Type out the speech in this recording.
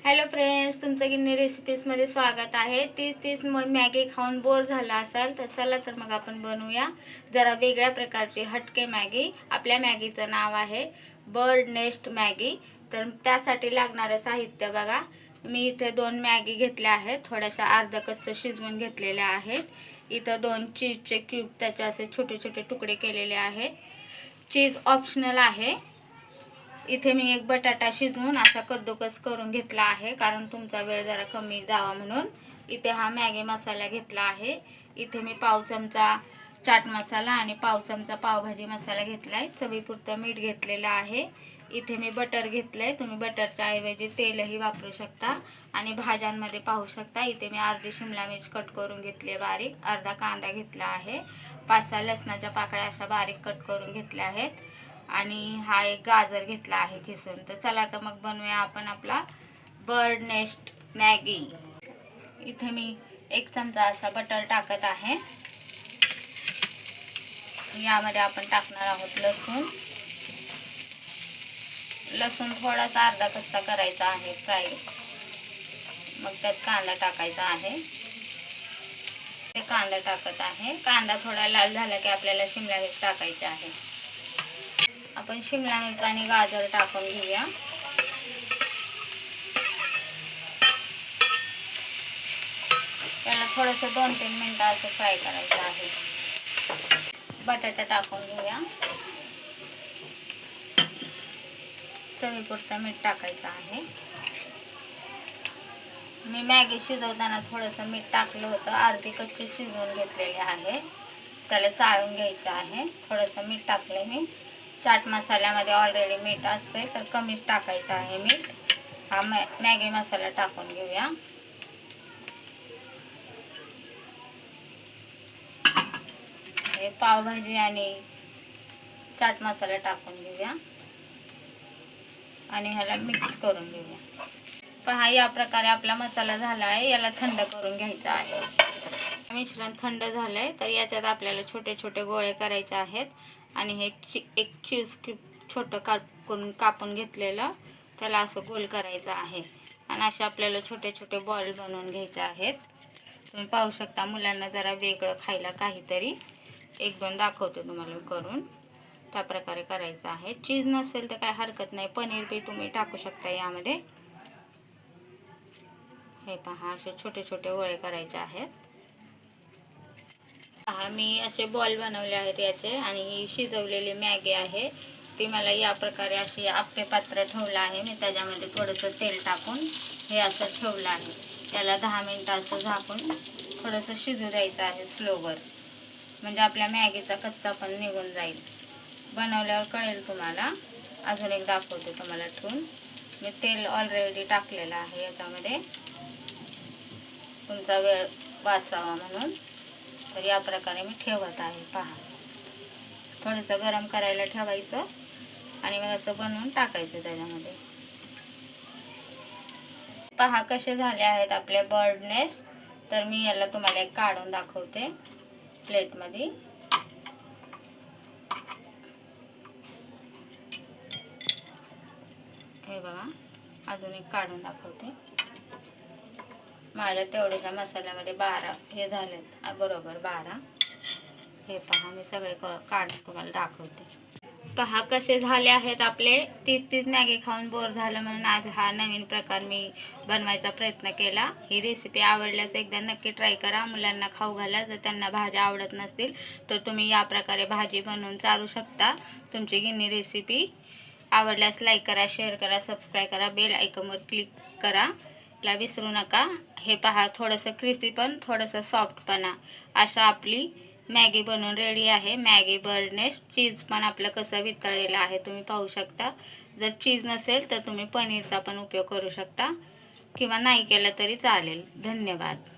Hello friends, तुमचं गिन्नी रेसिपीजमध्ये स्वागत आहे। तीच मॅगी खाऊन बोर झाला असाल तर चला तर मग आपण बनवूया जरा वेगळ्या प्रकारची हटके मॅगी। आपल्या मॅगीचं नाव आहे बर्ड नेस्ट मॅगी। तर त्यासाठी लागणारे साहित्य बघा। मी इथे 2 मॅगी घेतल्या आहेत, थोड्याशा अर्धा कच्चं शिजवून घेतलेल्या आहेत। इथं 2 चीजचे क्यूब त्याचे असे छोटे छोटे तुकडे केलेले आहेत। चीज ऑप्शनल आहे। इथे मी एक बटाटा शिजवून असा कद्दूकस करून घेतला आहे, कारण तुमचा वेळ जरा कमी जावा म्हणून। इथे हा मॅगी मसाला घेतला आहे। इथे मी पाव चमचा चाट मसाला आणि पाव चमचा पावभाजी मसाला घेतलाय। चवीपुरतं मीठ घेतलेलं आहे। इथे मी बटर घेतलंय, तुम्ही बटरच्या ऐवजी तेलही वापरू शकता। आणि भाज्यांमध्ये पाहू शकता, इथे मी अर्धी शिमला मिर्च कट करून घेतली बारीक, अर्धा कांदा घेतला आहे, 5-6 लसणाच्या पाकळ्या अशा बारीक कट करून घेतल्या आहेत आणि हा एक गाजर घेतला आहे किसून। तर चला तर मग बनवूया आपण आपला बर्ड नेस्ट मॅगी। इथे मी 1 चमचा असा बटर टाकत आहे। यामध्ये आपण टाकणार आहोत लसूण थोडासा अर्धा कच्चा करायचा आहे फ्राय। मग त्यात कांदा टाकायचा आहे। ते कांदा टाकत आहे। कांदा थोडा लाल झाला की आपल्याला शिमला मिर्च टाकायची आहे। आपण शिमला मिर्च आणि गाजर टाकून घेऊया। त्याला थोडंसं 2-3 मिनिटं असं फ्राय करायचं आहे। बटाटा टाकून घेऊया। चवीपुरतं मीठ टाकायचं आहे। मी मॅगी शिजवताना थोडंसं मीठ टाकलं होतं, अर्धी कच्ची शिजवून घेतलेली आहे। त्याला चाळून घ्यायचं आहे। थोडंसं मीठ टाकलं मी। चाट मसाल्यामध्ये ऑलरेडी मीठ असते, तर कमीच टाकायचं आहे मीठ। हा मॅगी मसाला टाकून घेऊया। हे पावभाजी आणि चाट मसाला टाकून घेऊया आणि ह्याला मिक्स करून घेऊया। पहा, या प्रकारे आपला मसाला झाला आहे। याला थंड करून घ्यायचा आहे। मिश्रण थंड झालंय, तर याच्यात आपल्याला छोटे छोटे गोळे करायचे आहेत आणि हे एक चीज क्यूब छोटं कापून घेतलेलं त्याला असं गोल करायचं आहे आणि असे आपल्याला छोटे छोटे बॉल बनवून घ्यायचे आहेत। तुम्ही पाहू शकता, मुलांना जरा वेगळं खायला काहीतरी 1-2 दाखवते तुम्हाला करून। त्या प्रकारे करायचं आहे। चीज नसेल तर काय हरकत नाही, पनीर बी तुम्ही टाकू शकता यामध्ये। हे पहा, असे छोटे छोटे गोळे करायचे आहेत। पहा, मी असे बॉल बनवले आहेत याचे आणि ही शिजवलेली मॅगी आहे ती मला या प्रकारे अशी आप्पे पात्र ठेवलं आहे मी। त्याच्यामध्ये थोडंसं तेल टाकून हे असं ठेवलं आहे। त्याला 10 मिनिटं असं झाकून थोडंसं शिजू द्यायचं आहे स्लोवर, म्हणजे आपल्या मॅगीचा कच्चा पण निघून जाईल। बनवल्यावर कळेल तुम्हाला। अजून एक दाखवते तुम्हाला ठेवून। मी तेल ऑलरेडी टाकलेलं आहे याच्यामध्ये, तुमचा वेळ वाचावा म्हणून। तर या प्रकारे मी ठेवत आहे। पहा, थोडंसं गरम करायला ठेवायचं आणि मग असं बनवून टाकायचं त्याच्यामध्ये। पहा कसे झाले आहेत आपले बर्ड नेस्ट। तर मी याला तुम्हाला एक काढून दाखवते प्लेटमध्ये। हे बघा, अजून एक काढून दाखवते। माझ्या तेवढ्याच्या मसाल्यामध्ये 12 हे झालेत, बरोबर 12। हे पहा, मी सगळे काढून तुम्हाला दाखवते। पहा कसे झाले आहेत आपले। तीच मॅगी खाऊन बोर झालं म्हणून आज हा नवीन प्रकार मी बनवायचा प्रयत्न केला। ही रेसिपी आवडल्यास एकदा नक्की ट्राय करा। मुलांना खाऊ घाला। जर त्यांना भाज्या आवडत नसतील तर तुम्ही या प्रकारे भाजी बनवून चारू शकता। तुमची गिन्नी रेसिपी आवडल्यास लाईक करा, शेअर करा, सबस्क्राईब करा, बेल आयकॉनवर क्लिक करा ला विसरू नका। हे पहा, थोडंसं क्रिस्पी पण थोडंसं सॉफ्टपणा अशा आपली मॅगी बनवून रेडी आहे। Maggi bird nest. चीज पण आपलं कसं वितळलेलं आहे तुम्ही पाहू शकता। जर चीज नसेल तर तुम्ही पनीरचा पण उपयोग करू शकता किंवा नाही केला तरी चालेल। धन्यवाद।